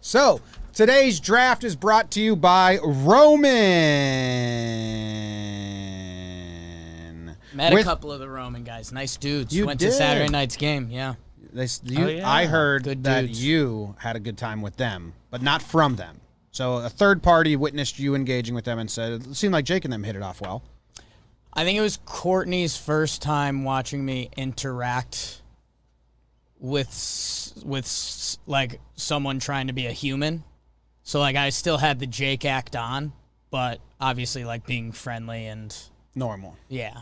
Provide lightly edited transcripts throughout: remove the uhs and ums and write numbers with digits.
So, today's draft is brought to you by Roman. Met a couple of the Roman guys. Nice dudes. You Went did. to Saturday night's game, yeah. I heard Good that dudes. you had a good time with them, but not from them. So, a third party witnessed you engaging with them and said it seemed like Jake and them hit it off well. I think it was Courtney's first time watching me interact with like someone trying to be a human. So like I still had the Jake act on, but obviously like being friendly and Normal. yeah.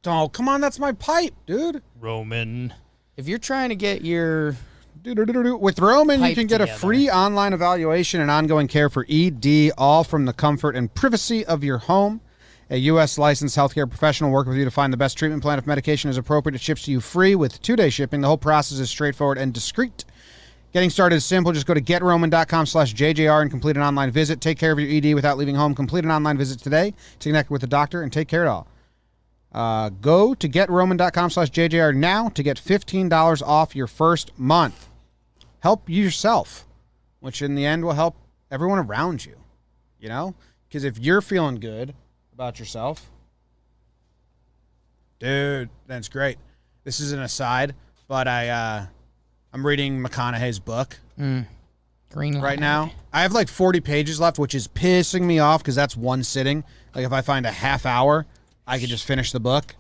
Oh, come on, that's my pipe, dude. Roman. If you're trying to get your With Roman, you Pipe can get a together. free online evaluation and ongoing care for ED, all from the comfort and privacy of your home. A U.S. licensed healthcare professional will work with you to find the best treatment plan. If medication is appropriate, it ships to you free with 2-day shipping. The whole process is straightforward and discreet. Getting started is simple. Just go to getroman.com/JJR and complete an online visit. Take care of your ED without leaving home. Complete an online visit today to connect with a doctor and take care of it all. Go to getroman.com/JJR now to get $15 off your first month. Help yourself, which in the end will help everyone around you, you know? Because if you're feeling good about yourself, dude, that's great. This is an aside, but I'm reading McConaughey's book Green right now. I have like 40 pages left, which is pissing me off because that's one sitting. Like if I find a half hour, I could just finish the book,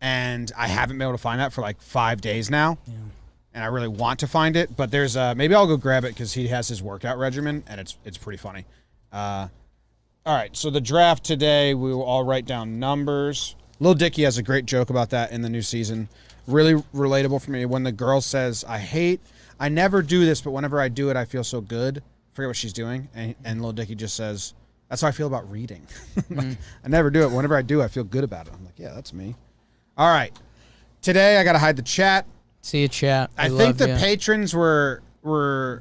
and I haven't been able to find that for like 5 days now. Yeah. And I really want to find it, but there's maybe I'll go grab it because he has his workout regimen, and it's pretty funny. All right, so the draft today, we will all write down numbers. Lil Dicky has a great joke about that in the new season. Really relatable for me. When the girl says, I never do this, but whenever I do it, I feel so good. Forget what she's doing. And Lil Dicky just says, that's how I feel about reading. I never do it. Whenever I do, I feel good about it. I'm like, yeah, that's me. All right. Today, I got to hide the chat. See you, chat. I think the patrons were They were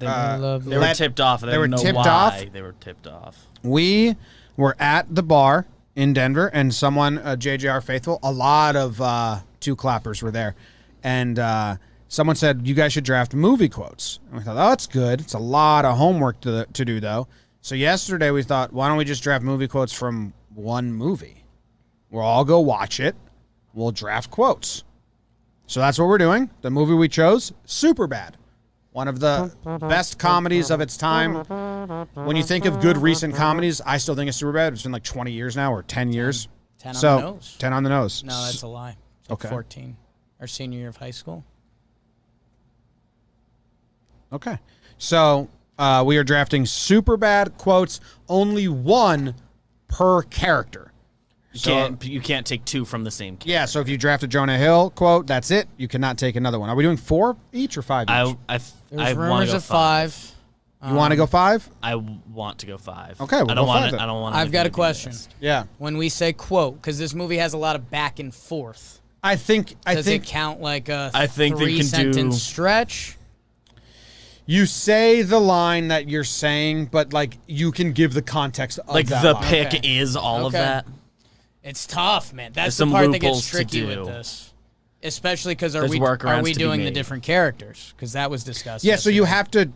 tipped off. They were tipped off. They were tipped off. We were at the bar in Denver, and someone, JJR Faithful, a lot of two clappers were there, and someone said you guys should draft movie quotes. And we thought, oh, that's good. It's a lot of homework to do though. So yesterday we thought, why don't we just draft movie quotes from one movie? We'll all go watch it. We'll draft quotes. So that's what we're doing. The movie we chose, Superbad. One of the best comedies of its time. When you think of good recent comedies, I still think it's Superbad. It's been like 20 years now or 10 years. 10 on the nose. 10 on the nose. No, that's a lie. It's like Okay. 14. Our senior year of high school. Okay. So we are drafting Superbad quotes, only one per character. You can't take two from the same character. Yeah, so if you draft a Jonah Hill quote, that's it. You cannot take another one. Are we doing 4 each or 5 each? I There's want to rumors go of 5. You want to go 5? I want to go 5. Okay, we'll I don't go want 5 then. I don't want. I've got a question. Yeah. When we say quote, because this movie has a lot of back and forth, I think does it count like a I think they can 3-sentence do- stretch? you say the line that you're saying, but like you can give the context of Like that the line. pick Okay. is all of Okay. that. It's tough, man. That's There's the some part that gets loopholes to tricky do. with this. Especially because are There's we workarounds to be doing the made. different characters? Because that was discussed. Yeah, so you yesterday. have to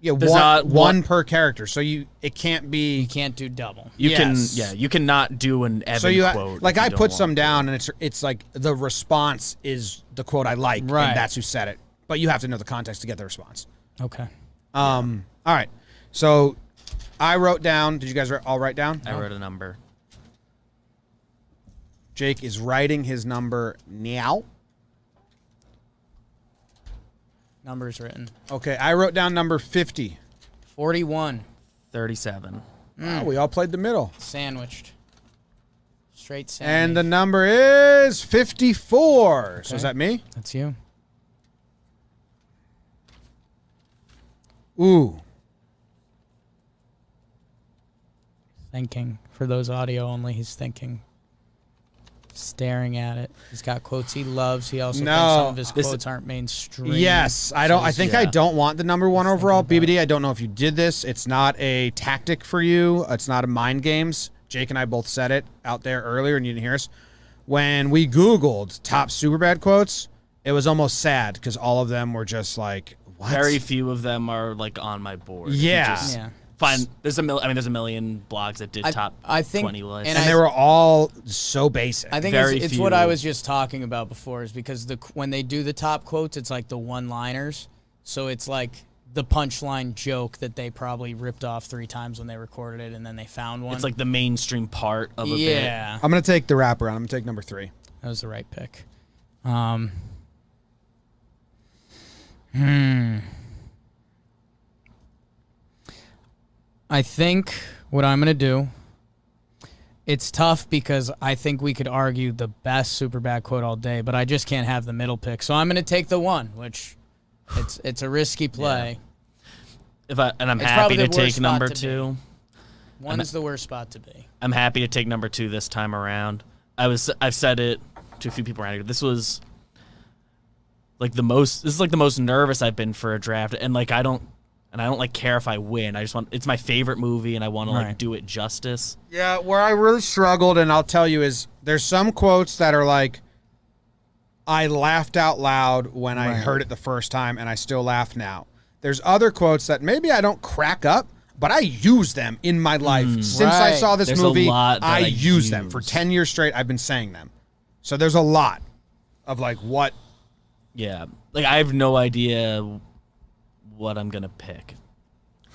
There's one, not one per character. So it can't be You can't do double. You Yes. you cannot do an Evan so you quote. like if you I don't put want some to. down and it's like the response is the quote I like Right. and that's who said it. But you have to know the context to get the response. Okay. All right. So I wrote down, did you guys all write down? I wrote a number. Jake is writing his number now. Numbers written. Okay, I wrote down number 50. 41. 37. Oh, we all played the middle. Sandwiched. Straight sandwich. And the number is 54. So is Okay. that me? That's you. Ooh. Thinking. For those audio only, he's thinking. Staring at it. He's got quotes he loves. He also No. thinks some of his This- quotes aren't mainstream. Yes, I don't. I think I Yeah. don't want the number 1 overall. thinking about BBD, I don't know if you did this. It's not a tactic for you. It's not a mind games. Jake and I both said it out there earlier, and you didn't hear us. When we Googled top Superbad quotes, it it was almost sad because all of them were just like, what? Very few of them are like on my board. If you Yeah. just Yeah. Find there's a million blogs that did top I think, 20 lists. And they were all so basic. I think Very it's few. what I was just talking about before is because when they do the top quotes, it's like the one-liners. So it's like the punchline joke that they probably ripped off 3 times when they recorded it, and then they found one. It's like the mainstream part of a bit. yeah, I'm going to take the wraparound. I'm going to take number 3. that was the right pick. I think what I'm going to do, it's tough because I think we could argue the best Superbad quote all day, but I just can't have the middle pick. So I'm going to take the one, which it's a risky play. I'm It's happy probably to the worst take number spot to 2. One's the worst spot to be. I'm happy to take number 2 this time around. I've said it to a few people around here. This is like the most nervous I've been for a draft, and like I don't like care if I win. I just want it's my favorite movie, and I want to like do it justice. Yeah, where I really struggled, and I'll tell you, is there's some quotes that are like, I laughed out loud when I heard it the first time, and I still laugh now. There's other quotes that maybe I don't crack up, but I use them in my life. Since I saw this There's movie, a lot that I I use them. For 10 years straight, I've been saying them. So there's a lot of like what. Yeah, like I have no idea what I'm gonna pick.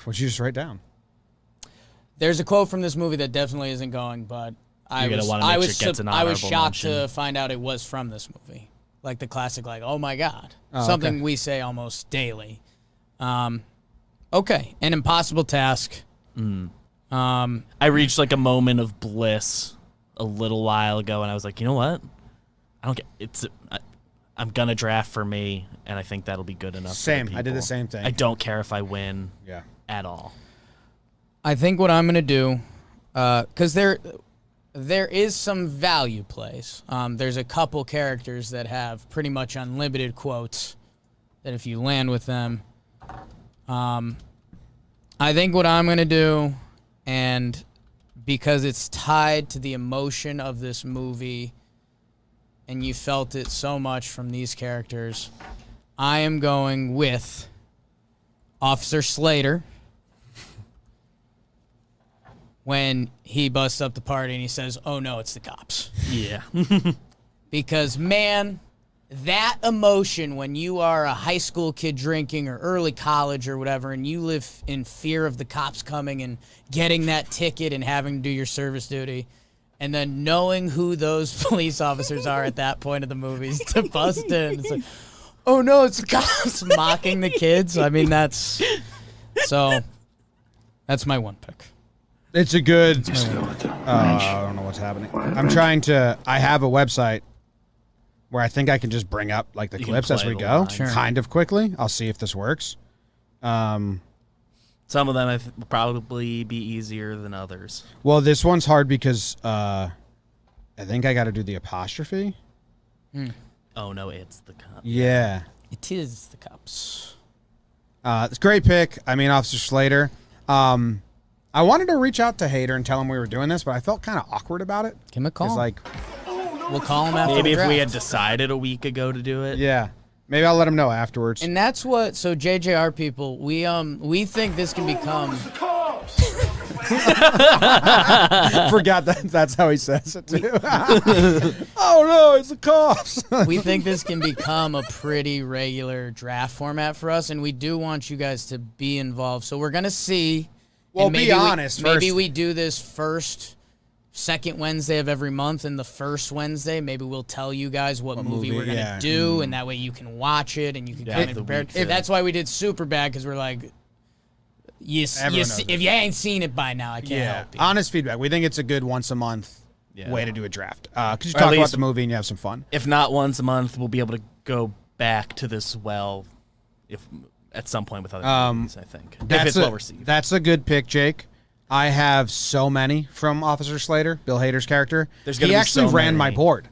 What'd you just write down? There's a quote from this movie that definitely isn't going, but I was shocked to find out it was from this movie. Like the classic, like, oh my God. Something we say almost daily. Okay, an impossible task. I reached like a moment of bliss a little while ago, and I was like, you know what? I don't get I'm gonna draft for me, and I think that'll be good enough. Same. For I did the same thing. I don't care if I win. Yeah. At all. I think what I'm gonna do, because there is some value plays. There's a couple characters that have pretty much unlimited quotes that if you land with them, I think what I'm gonna do, and because it's tied to the emotion of this movie, and you felt it so much from these characters, I am going with Officer Slater when he busts up the party and he says, oh no, it's the cops. Yeah. Because, man, that emotion when you are a high school kid drinking or early college or whatever, and you live in fear of the cops coming and getting that ticket and having to do your service duty, and then knowing who those police officers are at that point of the movies to bust in. It's like, oh no, it's the cops mocking the kids. I mean, that's my one pick. It's a good. I don't know what's happening. I have a website where I think I can just bring up like the clips as we go, kind of quickly. I'll see if this works. Some of them will probably be easier than others. Well, this one's hard because I think I got to do the apostrophe. Oh no, it's the cop. Yeah. It is the cops. It's a great pick. I mean, Officer Slater. I wanted to reach out to Hader and tell him we were doing this, but I felt kind of awkward about it. Give him a call. It's like, we'll call him after Maybe the if draft. we had decided a week ago to do it. yeah. Maybe I'll let him know afterwards. And that's what. So JJR people, we think this can become. Forgot that's how he says it too. Oh no, it's the cops. We think this can become a pretty regular draft format for us, and we do want you guys to be involved. So we're gonna see. Well, and maybe be honest. Maybe first. we do this second Wednesday of every month, and the first Wednesday, maybe we'll tell you guys what movie we're going to do, and that way you can watch it, and you can come in prepared. That's why we did Superbad, because we're like, if you ain't seen it by now, I can't help you. Honest feedback. We think it's a good once a month way to do a draft. Because you Or talk at about least- the movie and you have some fun. If not once a month, we'll be able to go back to this if at some point with other movies, I think. If it's well received. That's a good pick, Jake. I have so many from Officer Slater, Bill Hader's character. He actually ran my board.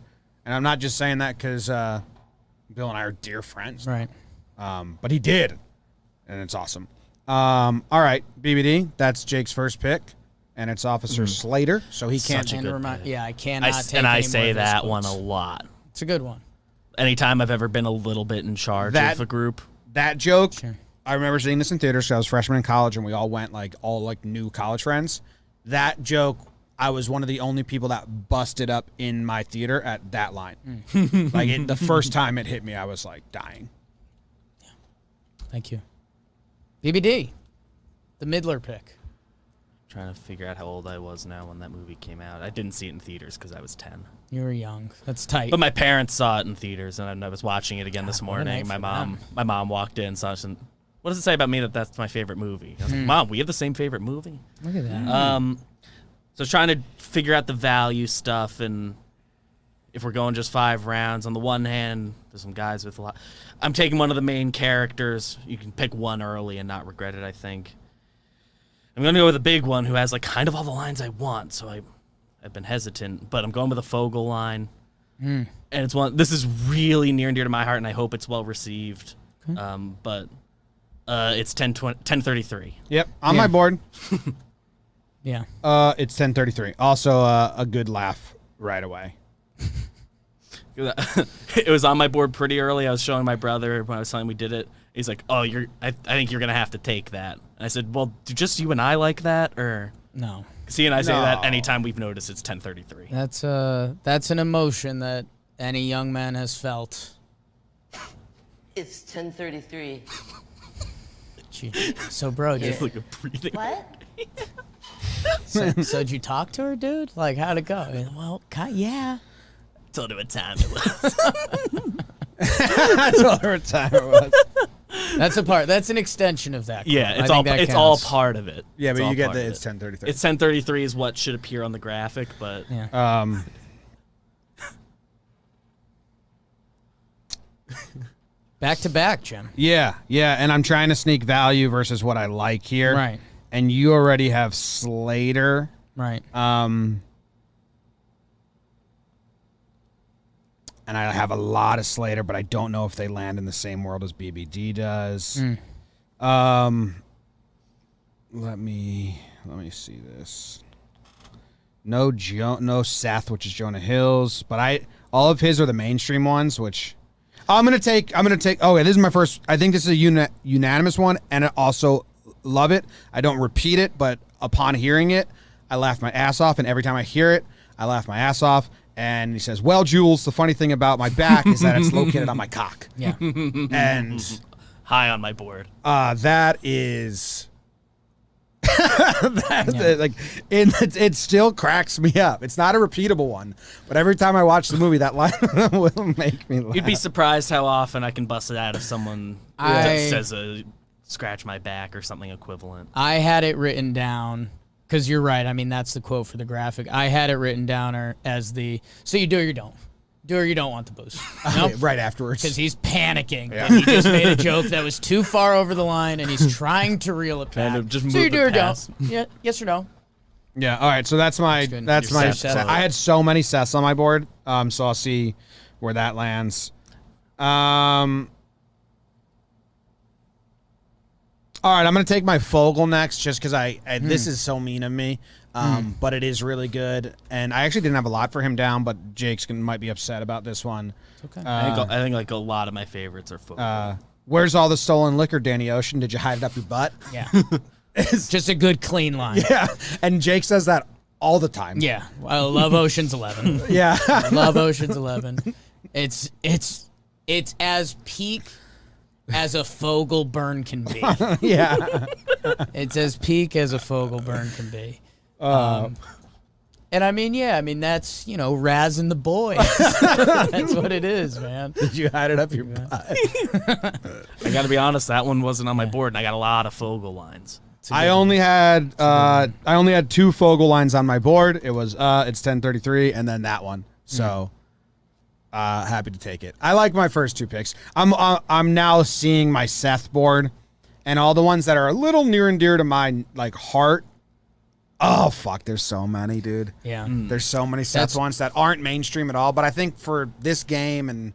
And I'm not just saying that because Bill and I are dear friends. Right. But he did. And it's awesome. All right, BBD, that's Jake's first pick. And it's Officer Slater, so he can't. I cannot take and I any say more of his that quotes. one a lot. It's a good one. anytime I've ever been a little bit in charge of a group. That joke, Sure. I remember seeing this in theaters. So I was freshman in college, and we all went all new college friends. That joke, I was one of the only people that busted up in my theater at that line. The first time it hit me, I was like dying. Yeah. Thank you. BBD, the Midler pick. Trying to figure out how old I was now when that movie came out. I didn't see it in theaters because I was 10. You were young. That's tight. But my parents saw it in theaters, and I was watching it again this what a morning. night My for mom walked in, saw us, and what does it say about me that that's my favorite movie? I was like, Mom, we have the same favorite movie. Look at that. So trying to figure out the value stuff, and if we're going just 5 rounds, on the one hand, there's some guys with a lot. I'm taking one of the main characters. You can pick one early and not regret it, I think. I'm going to go with a big one who has kind of all the lines I want, so I've been hesitant, but I'm going with a Fogel line. And it's this is really near and dear to my heart, and I hope it's well received. But it's 10:33. Yep, on my board. Yeah. It's 10:33. Also, a good laugh right away. It was on my board pretty early. I was showing my brother when I was telling him we did it. He's like, "Oh, I think you're gonna have to take that." And I said, "Well, do just you and I like that, or No. Because he and I say No. that anytime we've noticed it's 10:33." That's an emotion that any young man has felt. It's 10:33. So, bro, It's like a breathing. What? so did you talk to her, dude? Like, how'd it go? Well, yeah. Told her what time it was. That's all her time it was. That's a part. That's an extension of that. Yeah, quote. it's I all think that it's all counts. part of it. Yeah, It's but all you get part that of it's it. 10:33. It's 10:33 is what should appear on the graphic, but Yeah. Back to back, Jim. Yeah, and I'm trying to sneak value versus what I like here. Right. And you already have Slater. Right. And I have a lot of Slater, but I don't know if they land in the same world as BBD does. Let me see this. No Seth, which is Jonah Hills, but all of his are the mainstream ones, which I'm gonna take. Oh, yeah, this is my first. I think this is a unanimous one, and I also love it. I don't repeat it, but upon hearing it, I laugh my ass off, and every time I hear it, I laugh my ass off. And he says, "Well, Jules, the funny thing about my back is that it's located on my cock." Yeah. And high on my board. that is it still cracks me up. It's not a repeatable one, but every time I watch the movie, that line will make me laugh. You'd be surprised how often I can bust it out if someone says scratch my back or something equivalent. I had it written down because you're right. I mean, that's the quote for the graphic. I had it written down as so you do or you don't. Do or you don't want the boost. Nope. Right afterwards. Because he's panicking. Yeah. He just made a joke that was too far over the line, and he's trying to reel it back. Kind of just so you move do it or past. don't. Yeah, yes or no. Yeah, all right, so that's my good. that's Your my Seth. I had so many Seths on my board, so I'll see where that lands. All right, I'm going to take my Fogel next just because this is so mean of me, but it is really good. And I actually didn't have a lot for him down, but Jake's might be upset about this one. Okay. I think like a lot of my favorites are football. Where's all the stolen liquor, Danny Ocean? Did you hide it up your butt? Yeah. Just a good clean line. Yeah, and Jake says that all the time. Yeah. I love Ocean's 11. Yeah. Love Ocean's 11. It's as peak as a Fogel burn can be. Yeah. It's as peak as a Fogel burn can be. And I mean, that's, razzing the boys. That's what it is, man. Did you hide it up your butt? I got to be honest, that one wasn't on my board, and I got a lot of Fogel lines. I only had 2 Fogel lines on my board. It was it's 10:33 and then that one. So happy to take it. I like my first 2 picks. I'm now seeing my Seth board and all the ones that are a little near and dear to my heart. Oh fuck, there's so many, dude. Yeah. There's so many Seth ones that aren't mainstream at all, but I think for this game and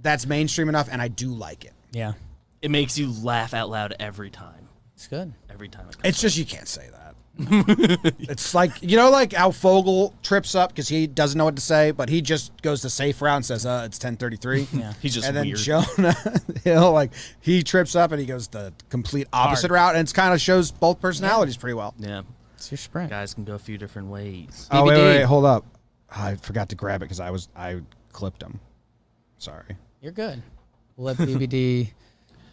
that's mainstream enough and I do like it. Yeah. It makes you laugh out loud every time. It's good. every time. It comes It's just you can't say that. It's like, you know, like how Fogel trips up because he doesn't know what to say, but he just goes the safe route and says, it's 10:33. Yeah. He's just and then weird. Jonah Hill, like, he trips up and he goes the complete opposite route, and it kind of shows both personalities pretty well. Yeah, It's your sprint. guys can go a few different ways. Oh, wait, BBD. wait, hold up. I forgot to grab it because I clipped him. Sorry. You're good. We'll let BBD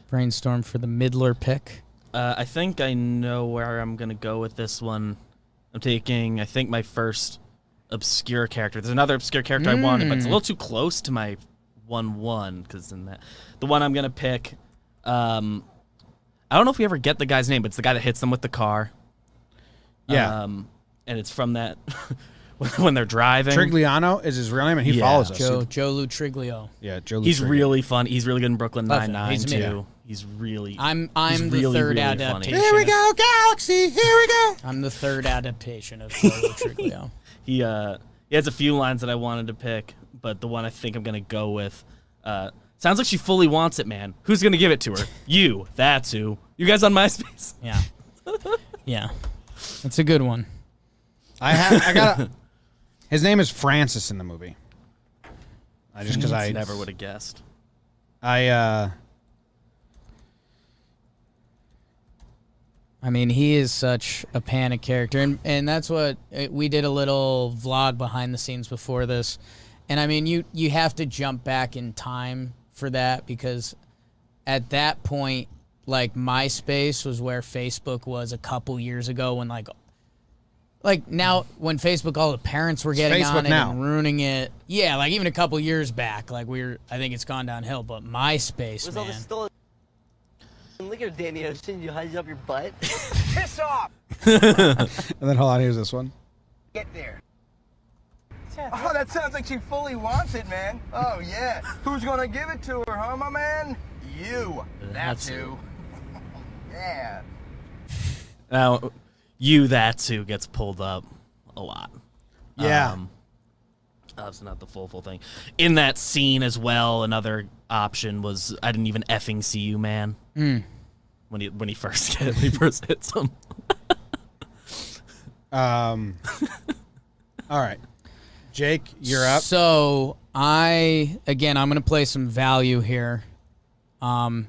brainstorm for the Midler pick. I think I know where I'm gonna go with this one. I'm taking, I think, my first obscure character. There's another obscure character I wanted, but it's a little too close to my 1-1 because in that the one I'm gonna pick. I don't know if we ever get the guy's name, but it's the guy that hits them with the car. Yeah. And it's from that when they're driving. Trigliano is his real name, and he Yeah. follows us. Joe Lou Triglio. Yeah, Joe. He's Lutriglio. really fun. He's really good in Brooklyn Love him. Nine-Nine He's too. amazing. He's really. I'm he's the really, third really adaptation. funny. Here we go, Galaxy. Here we go. I'm the third adaptation of Joe Lou Triglio. He has a few lines that I wanted to pick, but the one I think I'm gonna go with sounds like she fully wants it, man. Who's gonna give it to her? You. That's who. You guys on MySpace? Yeah. Yeah. That's a good one. I got. His name is Francis in the movie. Just because I never would have guessed. I mean, he is such a panic character, and that's what we did a little vlog behind the scenes before this. And I mean, you have to jump back in time for that because at that point, like MySpace was where Facebook was a couple years ago when like now when Facebook, all the parents were getting Facebook on it now. and ruining it. Yeah, like even a couple years back, like I think it's gone downhill, but MySpace, Where's all man. this stolen liquor, Danny Ocean? You hide it up your butt? Piss off! And then hold on, here's this one. Get there. Oh, that sounds like she fully wants it, man. Oh, yeah. Who's gonna give it to her, huh, my man? You. That's who. Yeah. Now, you. That's who gets pulled up a lot. Yeah. That's not the full thing. In that scene as well, another option was I didn't even effing see you, man. When he first hits him. All right, Jake, you're up. So I'm gonna play some value here, and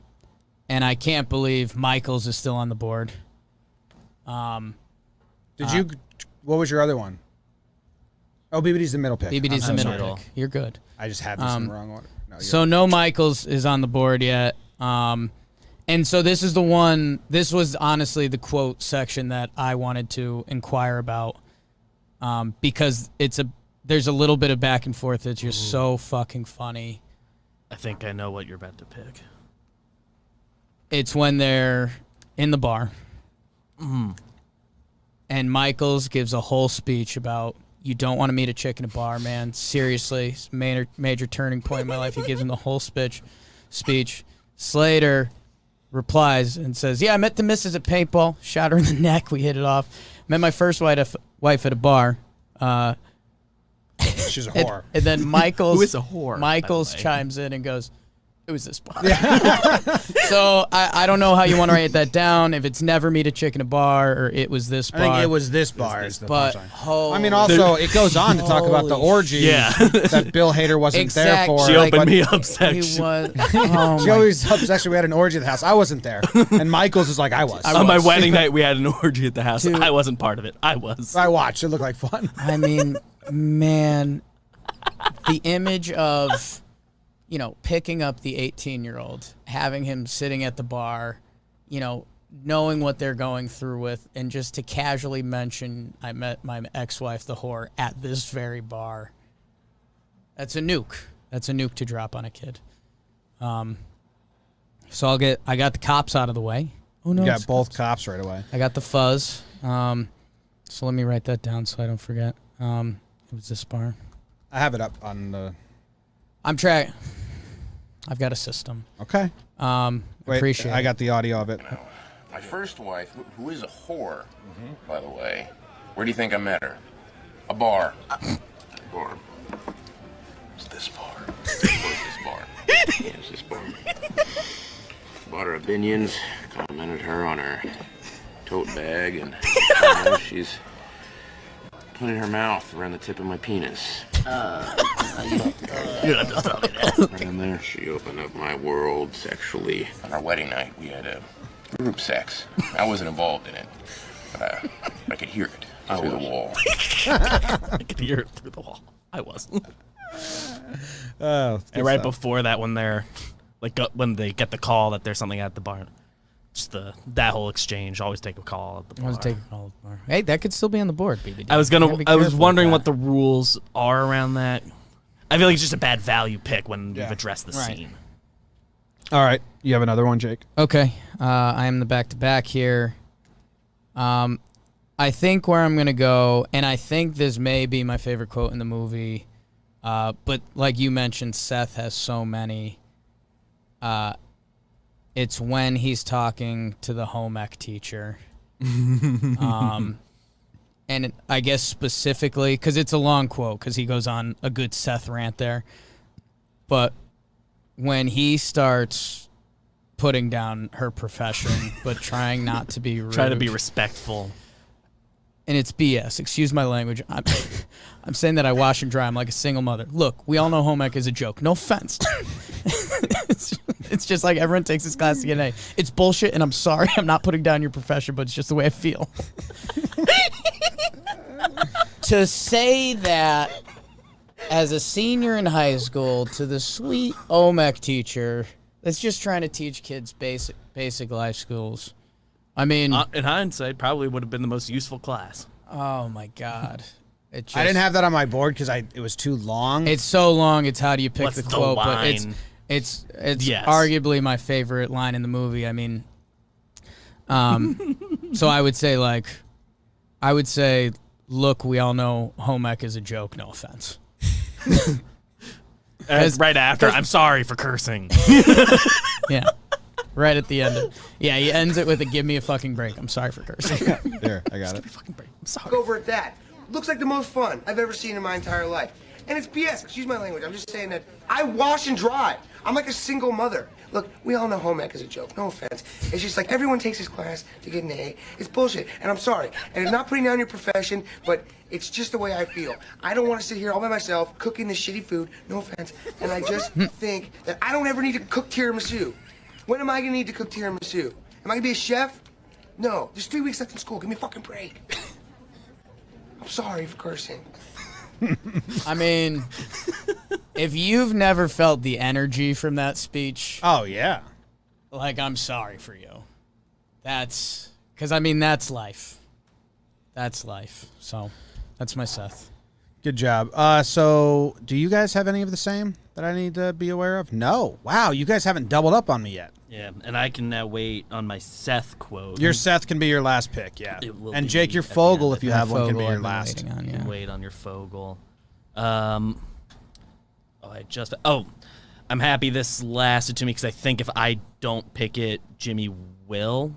I can't believe Michaels is still on the board. Did you? What was your other one? Oh, BBD's the middle pick. BBD's the I'm middle middle. pick. You're good. I just had this in the wrong order. No, So no Michaels is on the board yet. And so this is the one. This was honestly the quote section that I wanted to inquire about, because there's a little bit of back and forth that's just so fucking funny. I think I know what you're about to pick. It's when they're in the bar, and Michaels gives a whole speech about you don't want to meet a chick in a bar, man. Seriously, it's a major turning point in my life. He gives him the whole speech. Slater replies and says, "Yeah, I met the missus at paintball. Shot her in the neck. We hit it off. Met my first wife at a bar." she's a whore. And then Michaels, Who is a whore, by Michaels the way? chimes in and goes, "It was this bar." So I don't know how you want to wrate that down. If it's never meet a chick in a bar or it was this I bar. think it was this bar. Is the But punchline. I mean, also it goes on to talk about the Holy orgy Yeah. that Bill Hader wasn't there Exactly. for. She Like, opened me up he section. was. Oh She my always actually we had an orgy at the house. I wasn't there, and Michaels is like I was. On my was. wedding night, we had an orgy at the house. Dude. I wasn't part of it. I was. I watched. It looked like fun. I mean, man, the image of, picking up the 18-year-old, having him sitting at the bar, knowing what they're going through with, and just to casually mention, I met my ex-wife, the whore, at this very bar. That's a nuke. That's a nuke to drop on a kid. So I got the cops out of the way. Oh no, You got both cops right away. I got the fuzz. So let me write that down so I don't forget. It was this bar. I have it up on the. I've got a system. Okay. Wait, Appreciate I it. got the audio of it. My first wife, who is a whore, by the way, where do you think I met her? A bar. Bar. It's this bar. Where's this bar? Here's this bar. Bought her a Binions, complimented her on her tote bag, and she's putting her mouth around the tip of my penis. You don't have to tell me that. Right in there, she opened up my world sexually. On our wedding night, we had a group sex. I wasn't involved in it, but I could hear it through the wall. I could hear it through the wall. I wasn't. Oh, And right before that, when they're when they get the call that there's something at the bar, just that whole exchange. Always take a call at the bar. Always take a call at the bar. Hey, that could still be on the board, BBD. I was You gotta be careful wondering with what that. the rules are around that. I feel like it's just a bad value pick when you've addressed the Right. scene. All right. You have another one, Jake? Okay, I am the back-to-back here. I think where I'm going to go, and I think this may be my favorite quote in the movie, but like you mentioned, Seth has so many. It's when he's talking to the home ec teacher. And I guess specifically, because it's a long quote, because he goes on a good Seth rant there. But when he starts putting down her profession, but trying not to be rude. Try to be respectful. And it's BS. Excuse my language. I'm saying that I wash and dry. I'm like a single mother. Look, we all know home ec is a joke. No offense. It's just like everyone takes this class to get an A. It's bullshit, and I'm sorry. I'm not putting down your profession, but it's just the way I feel. To say that as a senior in high school to the sweet home ec teacher that's just trying to teach kids basic life skills. I mean, In hindsight, probably would have been the most useful class. oh my God. It just, I didn't have that on my board because it was too long. It's so long. It's how do you pick What's the the quote? But line? it's Yes. arguably my favorite line in the movie. I mean, so I would say, look, we all know home ec is a joke. No offense. Right after, I'm sorry for cursing. Yeah. Right at the end. Yeah, he ends it with a give me a fucking break. I'm sorry for cursing. There, I got it. Fucking break. I'm sorry. Over at that. Looks like the most fun I've ever seen in my entire life. And it's BS, excuse my language. I'm just saying that I wash and dry. I'm like a single mother. Look, we all know home ec is a joke. No offense. It's just like everyone takes this class to get an A. It's bullshit, and I'm sorry. And it's not putting down your profession, but it's just the way I feel. I don't want to sit here all by myself cooking this shitty food. No offense. And I just think that I don't ever need to cook tiramisu. When am I gonna need to cook tiramisu? Am I gonna be a chef? No. There's 3 weeks left in school. Give me a fucking break. I'm sorry for cursing. I mean, if you've never felt the energy from that speech, Oh, yeah. like, I'm sorry for you. That's because, I mean, that's life. That's life. So that's my Seth. Good job. So do you guys have any of the same that I need to be aware of? No. Wow, you guys haven't doubled up on me yet. Yeah, and I can now wait on my Seth quote. Your Seth can be your last pick, yeah. It will And be Jake, your at the Fogel, end. if you have one, can be Fogel your I've been last. waiting on, yeah. Wait on your Fogel. I'm happy this lasted to me because I think if I don't pick it, Jimmy will.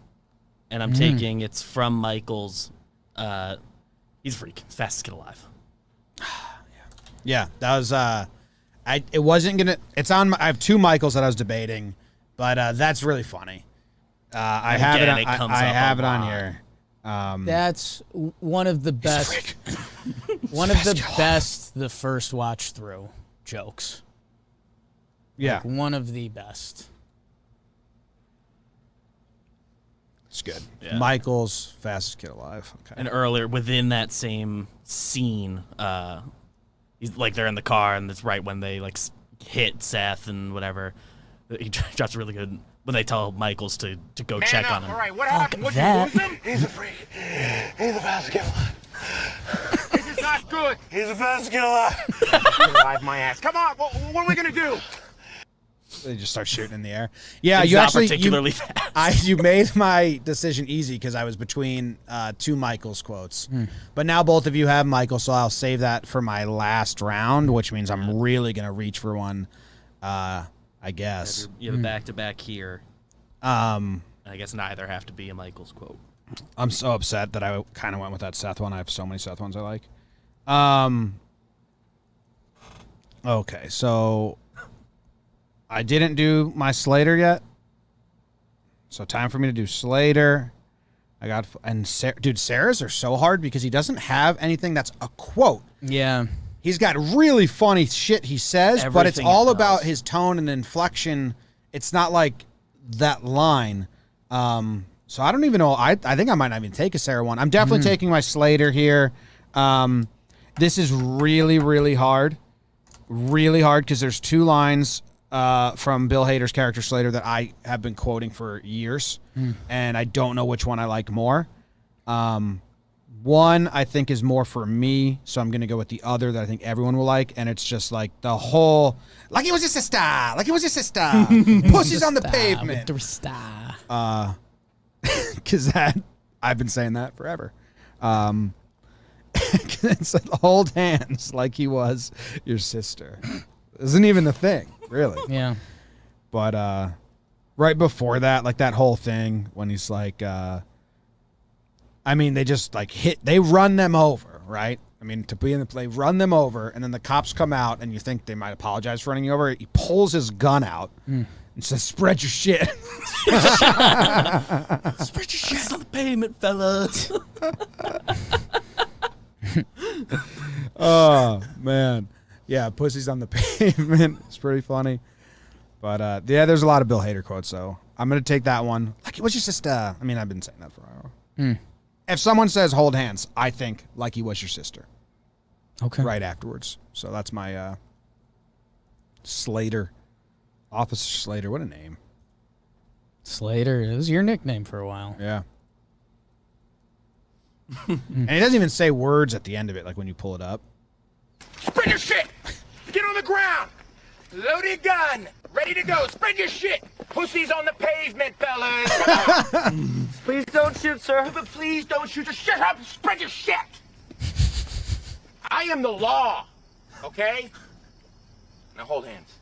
And I'm taking it's from Michael's. He's a freak. He's the fastest kid alive. Yeah, that was it wasn't gonna it's on I have two Michaels that I was debating, but that's really funny. I have it again, on, it comes I up a have it on lot. here. That's one of the best. One of the best. The first watch through jokes. Yeah, Like, one of the best. it's good. Yeah. Michael's fastest kid alive. Okay. And earlier, within that same scene, he's like they're in the car, and it's right when they like hit Seth and whatever. He drops really good when they tell Michaels to go check on him. All right, what happened? What, that. you lose him? He's a freak. He's the fastest kid alive. This is not good. He's the fastest kid alive. Alive my ass. Come on, what are we gonna do? They just start shooting in the air. Yeah, He's you not actually particularly fast. you made my decision easy because I was between two Michael's quotes. But now both of you have Michael, so I'll save that for my last round, which means I'm really gonna reach for one. I guess. You have a back-to-back here. I guess neither have to be a Michaels quote. I'm so upset that I kind of went with that Seth one. I have so many Seth ones I like. Okay, so I didn't do my Slater yet. So time for me to do Slater. I got and dude, Sarah's are so hard because he doesn't have anything that's a quote. Yeah. He's got really funny shit he says, but it's Everything all he about does. his tone and inflection. It's not like that line. So I don't even know. I think I might not even take a Sarah one. I'm definitely taking my Slater here. This is really, really hard. Really hard because there's 2 lines from Bill Hader's character Slater that I have been quoting for years, and I don't know which one I like more. One I think is more for me, so I'm going to go with the other that I think everyone will like, and it's just like the whole, like it was your sister, like it was your sister, pussies on the pavement. Because that, I've been saying that forever. It's like, hold hands like he was your sister. Isn't even the thing, really. Yeah. But right before that, like that whole thing when he's like, I mean, they just like they run them over, right? I mean, to be in the play, run them over, and then the cops come out, and you think they might apologize for running you over. He pulls his gun out and says, "Spread your shit." Spread your shit on the pavement, fellas. Oh man, yeah, pussies on the pavement. It's pretty funny, but yeah, there's a lot of Bill Hader quotes, so I'm gonna take that one. Like it was your sister. I mean, I've been saying that for a while. If someone says hold hands, I think like he was your sister. Okay. Right afterwards. So that's my Slater, Officer Slater. What a name. Slater. It was your nickname for a while. Yeah. And he doesn't even say words at the end of it, like when you pull it up. Spread your shit! Get on the ground! Loaded gun! Ready to go! Spread your shit! Pussies on the pavement, fellas! Please don't shoot, sir. But please don't shoot. Just shut up and spread your shit! I am the law, okay? Now hold hands.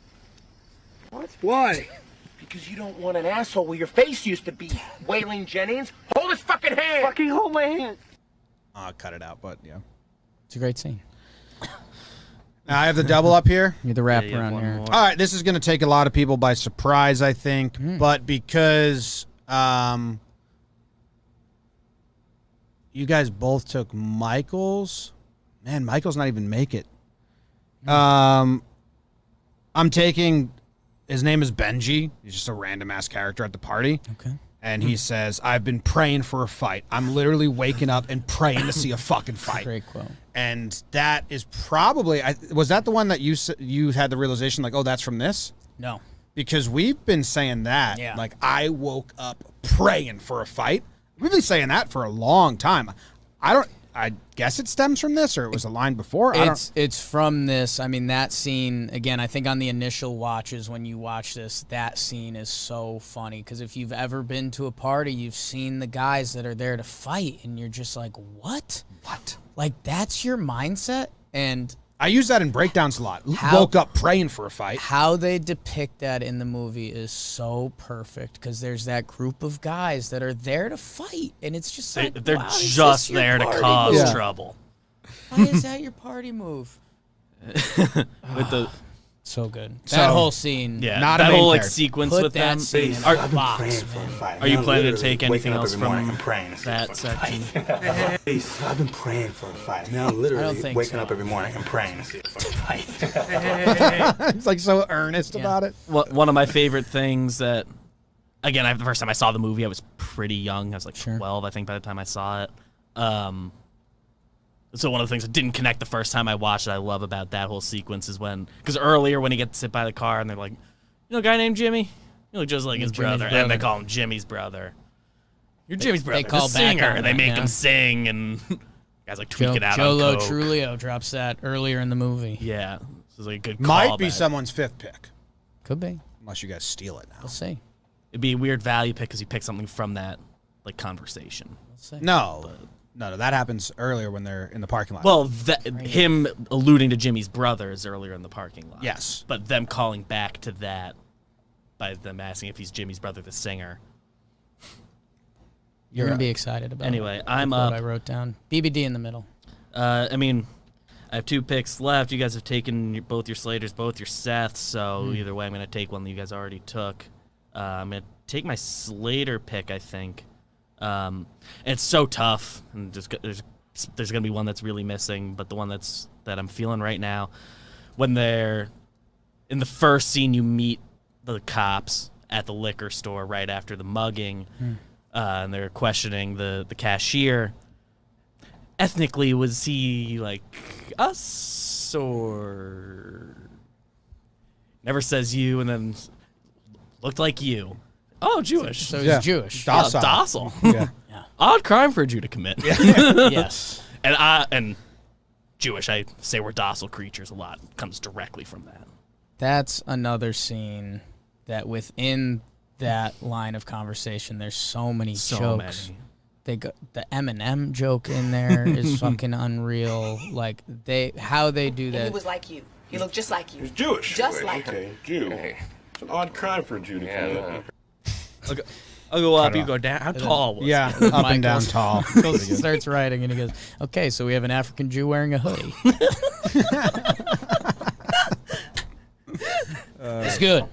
What? Why? Because you don't want an asshole where your face used to be, Waylon Jennings. Hold his fucking hand! Fucking hold my hand. I'll cut it out, but yeah. It's a great scene. Now I have the double up here. You're the rapper you have on one here. more. All right, this is going to take a lot of people by surprise, I think, but because you guys both took Michael's, man, Michael's not even make it. I'm taking, his name is Benji. He's just a random ass character at the party. Okay. And he says, I've been praying for a fight. I'm literally waking up and praying to see a fucking fight. Great quote. And that is probably, was that the one that you had the realization like, oh, that's from this? No. Because we've been saying that. Yeah. Like, I woke up praying for a fight. We've been saying that for a long time. I guess it stems from this, or it was a line before. It's from this. I mean, that scene, again, I think on the initial watches when you watch this, that scene is so funny. Because if you've ever been to a party, you've seen the guys that are there to fight, and you're just like, what? What? Like, that's your mindset? And I use that in breakdowns a lot. How- Woke up praying for a fight. how they depict that in the movie is so perfect. Because there's that group of guys that are there to fight. And it's just like, They're wow, is just this your there to party cause move? trouble. Why is that your party move? With the So good. So- That whole scene. yeah, Not a that main whole like character. sequence Put with that them. scene in Are, a box. are you planning to take anything else from that section? I've been praying for a fight. I mean, I'm literally I don't think waking so. up every morning and praying to see a fucking fight. It's like so earnest about it. One of my favorite things that, again, the first time I saw the movie, I was pretty young. I was like 12, I think, by the time I saw it. So one of the things that didn't connect the first time I watched it, I love about that whole sequence is because earlier when he gets to sit by the car and they're like, you know, a guy named Jimmy, you look just like his Jimmy's brother, and they brother. call him Jimmy's brother. You're Jimmy's brother, call the back singer, on and they that, make yeah. him sing, and guys like tweaking out Jolo on coke. Trulio drops that earlier in the movie. Yeah, this is like a good Might be callback. someone's fifth pick, Could be. unless you guys steal it now. We'll see. It'd be a weird value pick because you pick something from that like conversation. We'll see. No, that happens earlier when they're in the parking lot. Well, him alluding to Jimmy's brother is earlier in the parking lot. Yes. But them calling back to that by them asking if he's Jimmy's brother, the singer. You're going to be excited about Anyway, it. I'm What up. I wrote down. BBD in the middle. I mean, I have 2 picks left. You guys have taken both your Slaters, both your Seths, so either way I'm going to take one that you guys already took. I'm going to take my Slater pick, I think. It's so tough, and there's gonna be one that's really missing, but the one that I'm feeling right now, when they're in the first scene, you meet the cops at the liquor store right after the mugging, and they're questioning the cashier. Ethnically, was he like us or never says you, and then looked like you? Oh, Jewish. So he's Jewish. Docile. Yeah, docile. Yeah. Odd crime for a Jew to commit. Yes. And Jewish, I say we're docile creatures a lot. Comes directly from that. That's another scene that within that line of conversation, there's so many jokes. Many. They got the Eminem joke in there is fucking unreal. Like how they do And that. he was like you. He looked just like you. He's Jewish. Just like you. Okay, Jew. It's an odd crime for a Jew to commit. I'll go up, Cut you off. go down. How tall was Yeah, he? up and down tall. Starts writing and he goes, okay, so we have an African Jew wearing a hoodie. It's good.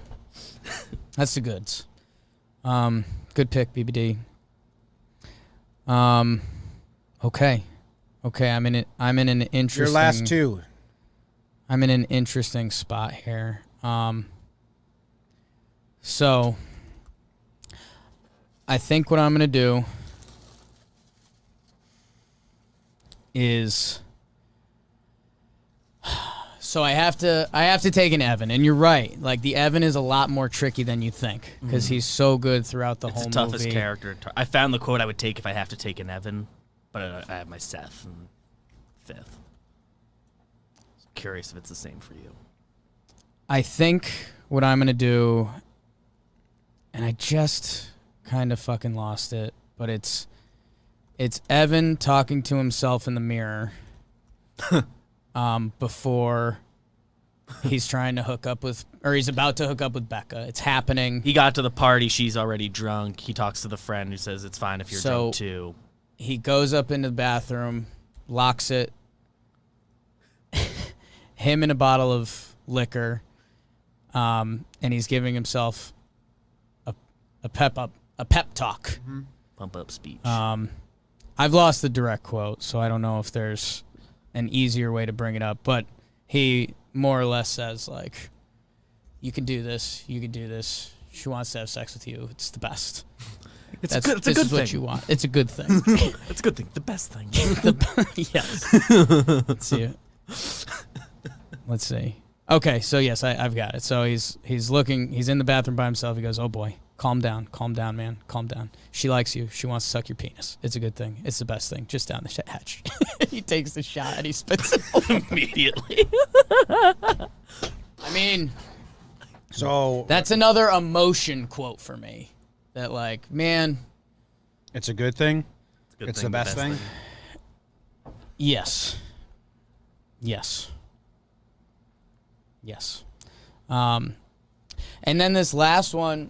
That's the goods. Good pick, BBD. Okay. I'm in an interesting. Your last two. I'm in an interesting spot here. So I think what I'm gonna do is, so I have to take an Evan, and you're right. Like the Evan is a lot more tricky than you think because he's so good throughout the It's whole the toughest movie. character. I found the quote I would take if I have to take an Evan, but I have my Seth in fifth. Curious if it's the same for you. I think what I'm gonna do, and I just kind of fucking lost it, but it's Evan talking to himself in the mirror before he's trying to hook up with, or he's about to hook up with Becca. It's happening. He got to the party. She's already drunk. He talks to the friend who says it's fine if you're drunk too. He goes up into the bathroom, locks it, him and a bottle of liquor, and he's giving himself a pep talk. Pump up speech. I've lost the direct quote, so I don't know if there's an easier way to bring it up, but he more or less says, like, you can do this, you can do this. She wants to have sex with you. It's the best. It's a good thing. What you want. It's a good thing. It's a good thing. The best thing. Yes. Let's see. Let's see. Okay, so yes, I've got it. So he's looking. He's in the bathroom by himself. He goes, "Oh boy, calm down, man, calm down. She likes you. She wants to suck your penis. It's a good thing. It's the best thing. Just down the hatch." He takes the shot and he spits it Immediately. I mean, So that's another emotion quote for me. That like, man, it's a good thing. Good It's thing, the best thing. yes. And then this last one,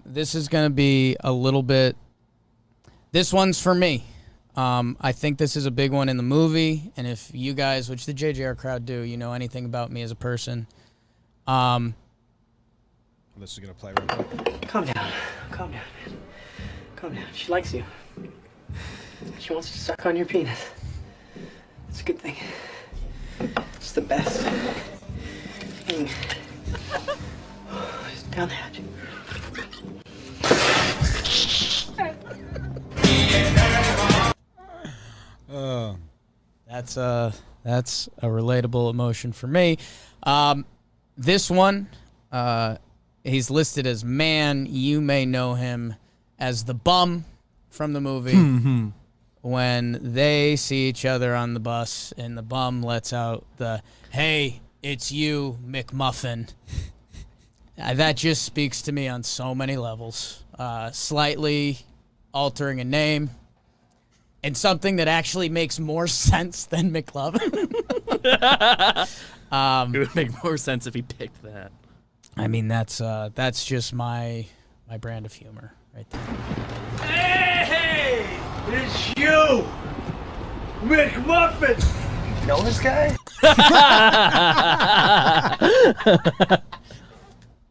this is going to be a little bit, this one's for me. I think this is a big one in the movie, and if you guys, which the JJR crowd do, you know anything about me as a person. This is gonna play real quick. Calm down, man. Calm down. She likes you. She wants to suck on your penis. It's a good thing. It's the best thing. Just down the hatch. That's a relatable emotion for me. This one, he's listed as man. You may know him as the bum from the movie. When they see each other on the bus and the bum lets out the, "Hey, it's you, McMuffin." That just speaks to me on so many levels. Slightly altering a name and something that actually makes more sense than McLovin. It would make more sense if he picked that. I mean, that's just my brand of humor right there. Hey! It's you! McMuffin! You know this guy?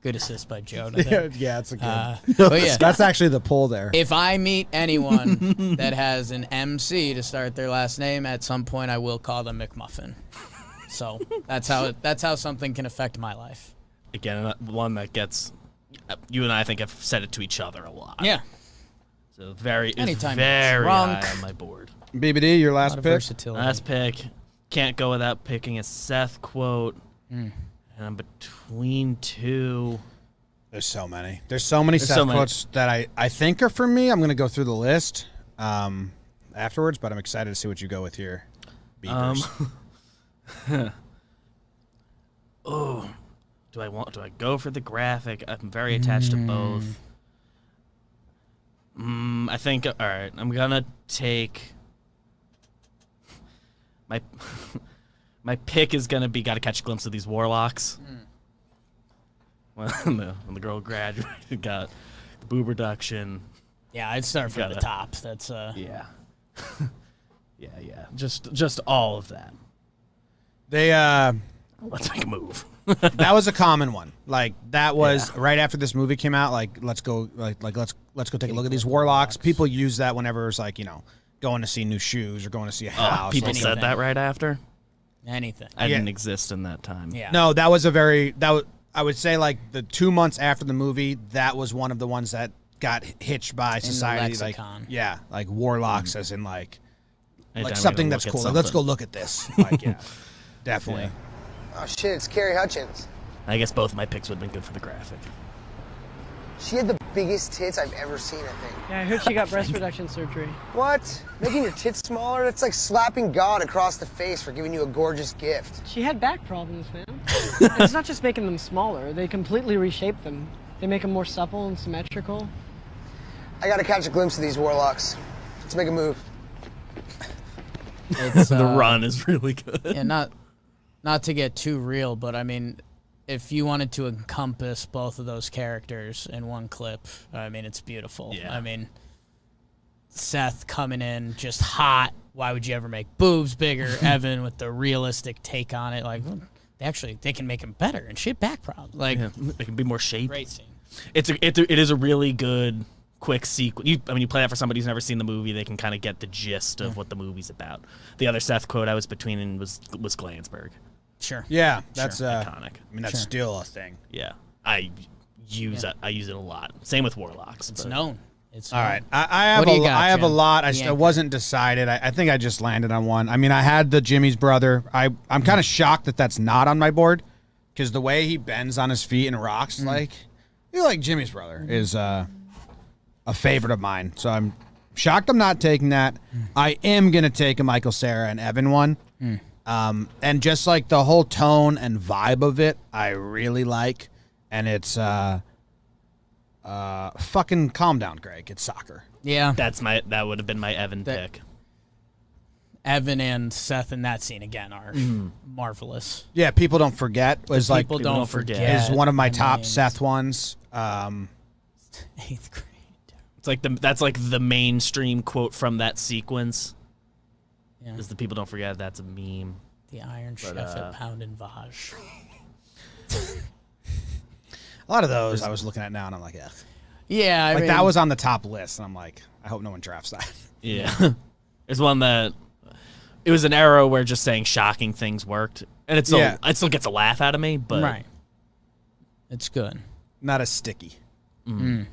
Good assist by Joe. I think. Yeah, it's a good. But yeah, That's actually the pull there. if I meet anyone that has an MC to start their last name, at some point I will call them McMuffin. So that's how something can affect my life. Again, one that gets you and I think have said it to each other a lot. Yeah. So it's Anytime very drunk. high on my board. BBD, your A last lot of pick. versatility. Last pick. Can't go without picking a Seth quote. And I'm between two. There's so many. There's so many Seth so many. quotes that I think are for me. I'm going to go through the list afterwards, but I'm excited to see what you go with here. Beavers. Oh, do I go for the graphic? I'm very attached to both. I think, all right, I'm going to take my my pick is going to be got to catch a glimpse of these warlocks. When the girl graduated, got the boob reduction. Yeah, I'd start from the top. That's Yeah. yeah. Just all of that. They Let's make a move. that was a common one. Like that was right after this movie came out. Like let's go let's go take a look at these warlocks. People use that whenever it's like going to see new shoes or going to see a house. People like, said that right after. anything. I didn't exist in that time. Yeah. No, that was I would say like the 2 months after the movie, that was one of the ones that got hitched by society. Like lexicon. like warlocks as in like Anytime something we're gonna that's look cool. at Like, let's go something. look at this. Like definitely. Oh shit, it's Carrie Hutchins. I guess both of my picks would have been good for the graphic. She had the biggest tits I've ever seen, I think. Yeah, I heard she got breast reduction surgery. What? Making your tits smaller? That's like slapping God across the face for giving you a gorgeous gift. She had back problems, man. And it's not just making them smaller, they completely reshape them. They make them more supple and symmetrical. I gotta catch a glimpse of these warlocks. Let's make a move. It's, The run is really good. Yeah, not to get too real, but I mean, if you wanted to encompass both of those characters in one clip, I mean, it's beautiful. Yeah. I mean, Seth coming in just hot. Why would you ever make boobs bigger? Evan with the realistic take on it, like they can make him better and shit back problems. Like It can be more shape. great scene. It is a really good quick sequence. You play that for somebody who's never seen the movie, they can kind of get the gist of what the movie's about. The other Seth quote I was between was Glansberg. Sure. Yeah, that's Iconic. I mean that's still a thing. Yeah, I use it a lot. Same with warlocks. It's but- known. It's All known. right, I have What do you got, I have a Jim? lot. I The anchor. wasn't decided. I think I just landed on one. I mean, I had the Jimmy's brother. I'm kind of shocked that that's not on my board because the way he bends on his feet and rocks, like Jimmy's brother is a favorite of mine. So I'm shocked I'm not taking that. I am gonna take a Michael Cera and Evan one. And just like the whole tone and vibe of it, I really like. And it's fucking calm down, Greg. It's soccer. Yeah. That would have been my Evan That- pick. Evan and Seth in that scene again are marvelous. Yeah, people don't forget. Was like People don't don't forget. forget. is one of my I top mean, Seth ones. 8th grade. It's like that's like the mainstream quote from that sequence. Yeah. Is the people don't forget that's a meme. The Iron Chef at Pound and Vaj. A lot of those I was looking at now, and I'm like, yeah, Yeah, I like mean, that was on the top list, and I'm like, I hope no one drafts that. Yeah. There's one that it was an era where just saying shocking things worked. And it still gets a laugh out of me, but right. It's good. Not as sticky. Okay,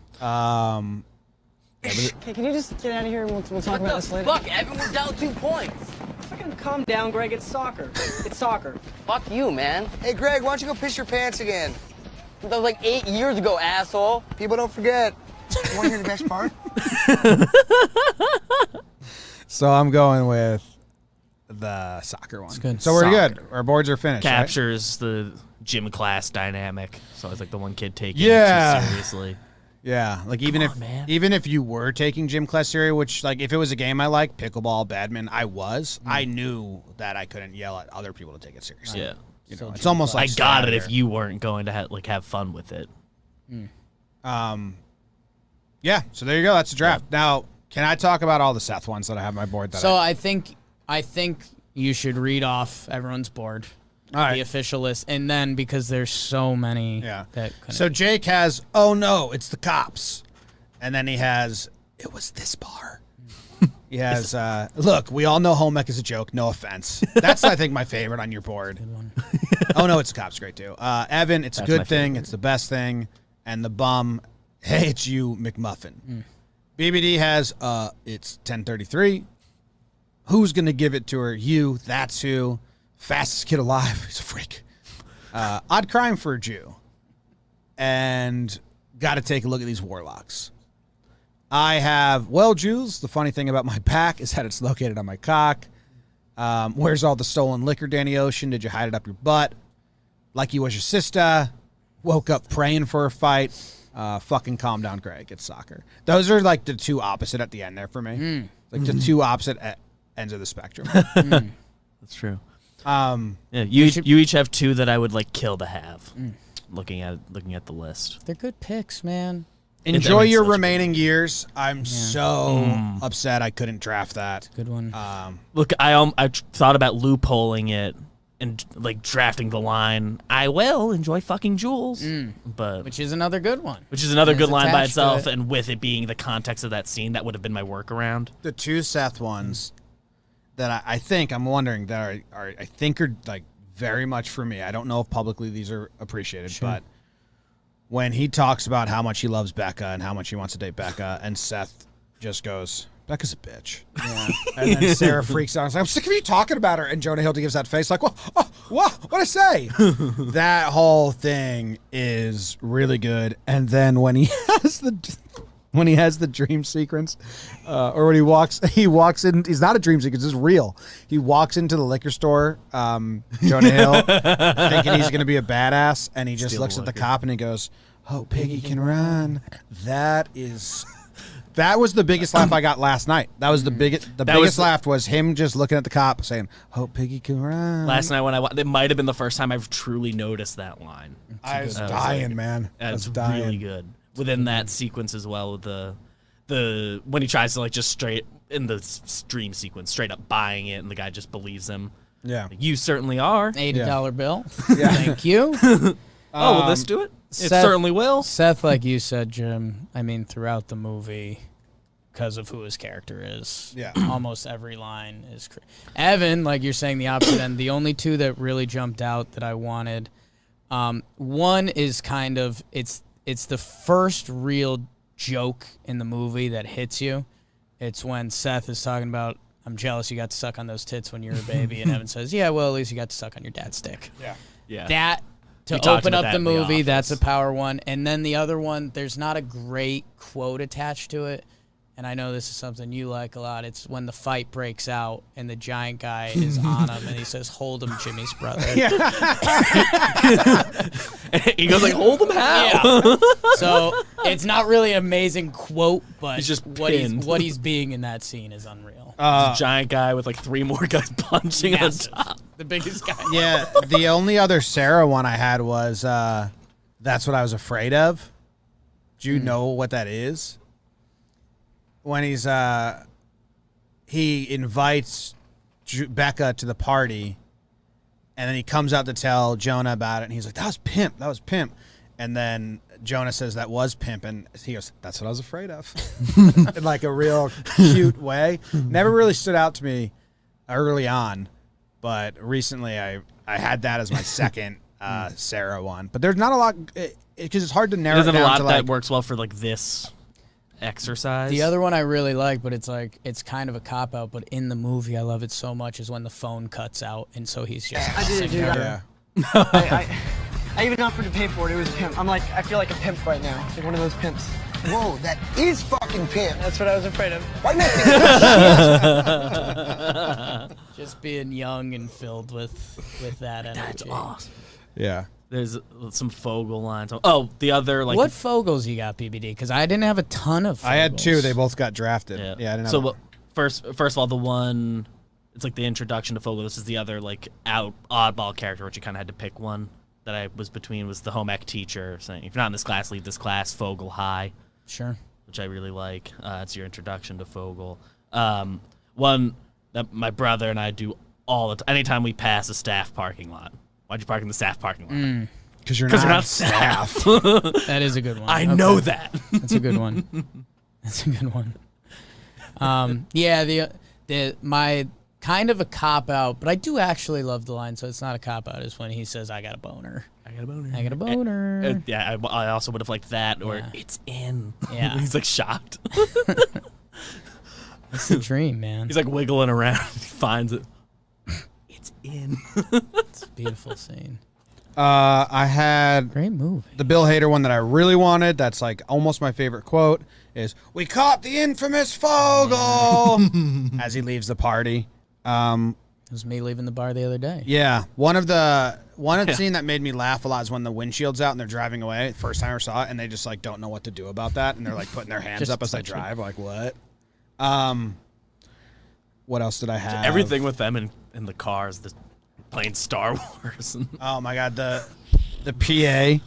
can you just get out of here and we'll talk about this later? Fuck, Evan, we're down 2 points. Fucking calm down, Greg. It's soccer. It's soccer. Fuck you, man. Hey, Greg, why don't you go piss your pants again? That was like 8 years ago, asshole. People don't forget. Want to hear the best part? So I'm going with the soccer one. good. So we're Soccer. good. Our boards are finished. Right? captures the gym class dynamic. So I was like the one kid taking Yeah. it too seriously. Yeah, like even if you were taking gym class theory, which like if it was a game I like, pickleball, badminton, I knew that I couldn't yell at other people to take it seriously. Yeah. You know, it's almost like I got it stay if out of here. you weren't going to have fun with it. Yeah, so there you go. That's a draft. Now, can I talk about all the Seth ones that I have on my board? That So I think you should read off everyone's board. All right. the official list, and then because there's so many. Yeah. That couldn't So be. Jake has, oh no, it's the cops. And then he has, it was this bar. He has, look, we all know home ec is a joke. No offense. That's, I think, my favorite on your board. Good one. Oh no, it's the cops. Great too. Evan, it's a That's my good thing. favorite. It's the best thing. And the bum, hey, it's you, McMuffin. BBD has, it's 10:33. Who's going to give it to her? You. That's who. Fastest kid alive. He's a freak. Odd crime for a Jew. And got to take a look at these warlocks. I have, well, Jews, the funny thing about my back is that it's located on my cock. Where's all the stolen liquor, Danny Ocean? Did you hide it up your butt? Like you was your sister. Woke up praying for a fight. Fucking calm down, Greg. It's soccer. Those are like the two opposite at the end there for me. Like the two opposite ends of the spectrum. That's true. Yeah, you each have two that I would like kill to have. Looking at the list. They're good picks, man. Enjoy your such remaining years. I'm so upset I couldn't draft that. Good one. Look, I thought about loopholing it and like drafting the line. I will enjoy fucking Jules, but Which is another good one. which is another It's good line by attached to itself, it. and with it being the context of that scene, that would have been my workaround. The two Seth ones that I think I'm wondering that are I think are like very much for me. I don't know if publicly these are appreciated, but when he talks about how much he loves Becca and how much he wants to date Becca, and Seth just goes, Becca's a bitch. Yeah. And then Sarah freaks out. It's like, I'm sick of you talking about her. And Jonah Hill gives that face like, what I say? That whole thing is really good. And then when he has the dream sequence, or when he walks in, he's not a dream sequence, it's real. He walks into the liquor store, Jonah Hill, thinking he's going to be a badass, and he just looks at the cop and he goes, oh, Piggy can run. That was the biggest laugh I got last night. That was the biggest laugh was him just looking at the cop saying, "Hope Piggy can run." Last night when it might have been the first time I've truly noticed that line. I was dying, man. I was It's dying. really good within that sequence as well. With the when he tries to like just straight in the dream sequence, straight up buying it, and the guy just believes him. Yeah. Like, you certainly are. $80 bill. Yeah. Thank you. Will this do it? It Seth- certainly will. Seth, like you said, Jim, I mean, throughout the movie, because of who his character is, Yeah. almost every line is. Evan, like you're saying, the opposite end. The only two that really jumped out that I wanted, one is kind of it's the first real joke in the movie that hits you. It's when Seth is talking about, I'm jealous you got to suck on those tits when you were a baby, and Evan says, yeah, well, at least you got to suck on your dad's dick. Yeah. That to We talked open about up that the in The movie, that's a Office. power one. And then the other one, there's not a great quote attached to it. And I know this is something you like a lot. It's when the fight breaks out and the giant guy is on him and he says, hold him, Jimmy's brother. He goes like, hold him how? Yeah. So it's not really an amazing quote, but He's just what pinned. he's being in that scene is unreal. There's a giant guy with like three more guys punching Massive. on top. The biggest guy. Yeah, the only other Sarah one I had was That's What I Was Afraid Of. Do you know what that is? When he invites Becca to the party, and then he comes out to tell Jonah about it, and he's like, that was pimp. And then Jonah says, that was pimp, and he goes, that's what I was afraid of. In like a real cute way. Never really stood out to me early on, but recently I had that as my second Sarah one. But there's not a lot, because it's hard to narrow There's it a down lot to that like, works well for like this exercise. The other one I really like, but it's like it's kind of a cop out, but in the movie I love it so much is when the phone cuts out and so he's just I didn't do that. yeah. I even offered to pay for it. It was a pimp. I'm like, I feel like a pimp right now. Like one of those pimps. Whoa, that is fucking pimp. That's what I was afraid of. Why not? just being young and filled with that energy. That's awesome. Yeah. There's some Fogel lines. Oh, the other like What Fogels you got, PBD? Because I didn't have a ton of Fogels. I had two. They both got drafted. Yeah. I didn't have So first of all, the one it's like the introduction to Fogel. This is the other like oddball character, which you kind of had to pick one that I was between. Was the home ec teacher saying, "If you're not in this class, leave this class." Fogel high, Sure. which I really like. It's your introduction to Fogel. One that my brother and I do all the time. Anytime we pass a staff parking lot, Why'd you park in the staff parking lot? Because you're Because not, you're not staff. That is a good one. I know that. That's a good one. That's a good one. Yeah, my kind of a cop out, but I do actually love the line, so it's not a cop out. Is when he says, "I got a boner." I got a boner. I got a boner. Yeah, I also would have liked that, or it's in. Yeah. He's like shocked. That's the dream, man. He's like wiggling around. He finds it. It's in. It's a beautiful scene. I had Great movie. the Bill Hader one that I really wanted. That's like almost my favorite quote. Is "We caught the infamous Fogel" as he leaves the party. It was me leaving the bar the other day. Yeah, one of the scene that made me laugh a lot is when the windshield's out and they're driving away. First time I ever saw it, and they just like don't know what to do about that, and they're like putting their hands Just up as they touching. drive. Like what? What else did I have? Everything with them in the cars, playing Star Wars. Oh my god, the PA.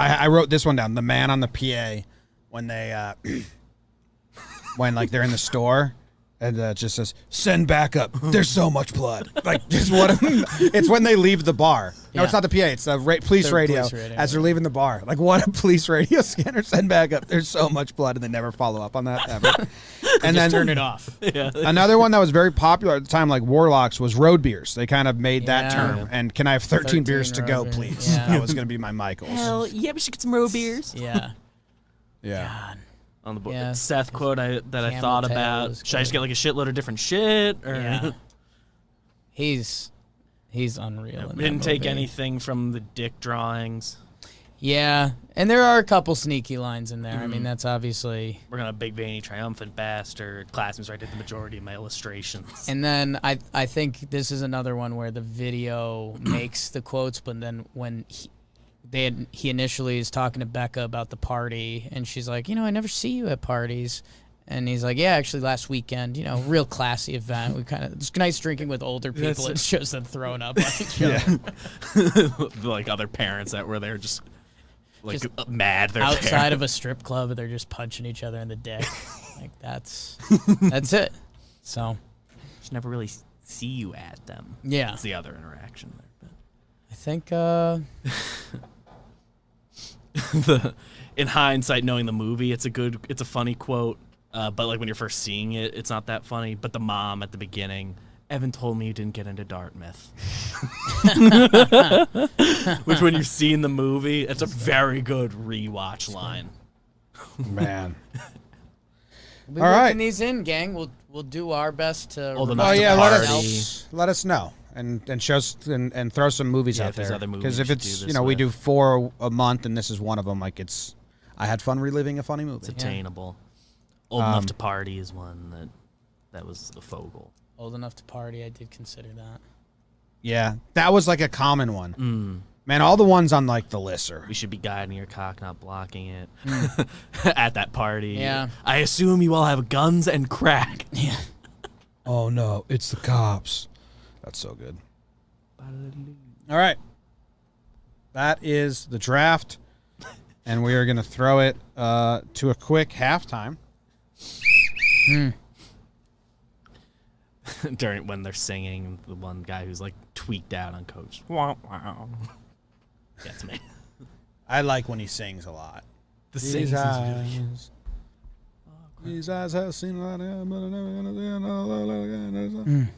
I wrote this one down. The man on the PA when they when like they're in the store and it just says "send backup." There's so much blood. Like just what? It's when they leave the bar. No, it's Yeah. not the PA. It's the police radio as they're leaving the bar. Like what a police radio scanner. Send backup. There's so much blood, and they never follow up on that ever. And then Turn it off. Yeah. another one that was very popular at the time, like Warlocks, was road beers. They kind of made that Yeah. term. And can I have 13 beers to go, road beers. please? Yeah. That was going to be my Michaels. Yeah, we should get some road beers. Yeah. Yeah. God. On the board. Yeah. Seth quote that I Camel thought tail about. is Should I just good. get like a shitload of different shit? Or Yeah. He's unreal. in we that didn't take movie. anything from the dick drawings. Yeah, and there are a couple sneaky lines in there. I mean, that's obviously. We're gonna big veiny triumphant bastard. Classmates, where I did the majority of my illustrations. And then I think this is another one where the video makes the quotes, but then when he initially is talking to Becca about the party, and she's like, I never see you at parties. And he's like, yeah, actually last weekend, real classy event. We it's nice drinking with older people. It shows them throwing up on each other. Like other parents that were there just like mad. They're Outside there. of a strip club, they're just punching each other in the dick. Like that's it. So Just never really see you at them. yeah, That's the other interaction there. I think In hindsight, knowing the movie, it's a funny quote. But like when you're first seeing it, it's not that funny. But the mom at the beginning, Evan told me you didn't get into Dartmouth. Which when you've seen the movie, it's a very good rewatch line. Man. we'll All be right. working these in, gang. We'll do our best to. Old remind enough Oh to yeah, party. let us know and show and throw some movies Yeah, out if there's there. other movies Because if we it's should do this we with. do 4 a month and this is one of them. Like I had fun reliving a funny movie. It's attainable. Old enough to party is one that was a Fogel. Old enough to party. I did consider that. Yeah, that was like a common one. Mm. Man, all the ones on like the list are. We should be guiding your cock, not blocking it. At that party. Yeah. I assume you all have guns and crack. Yeah. Oh no, it's the cops. That's so good. All right, that is the draft, and we are going to throw it to a quick halftime. During when they're singing, the one guy who's like tweaked out on coach. Wow. Gets me. I like when he sings a lot. The singing is really good. These eyes have seen a lot of, but I never gonna see another.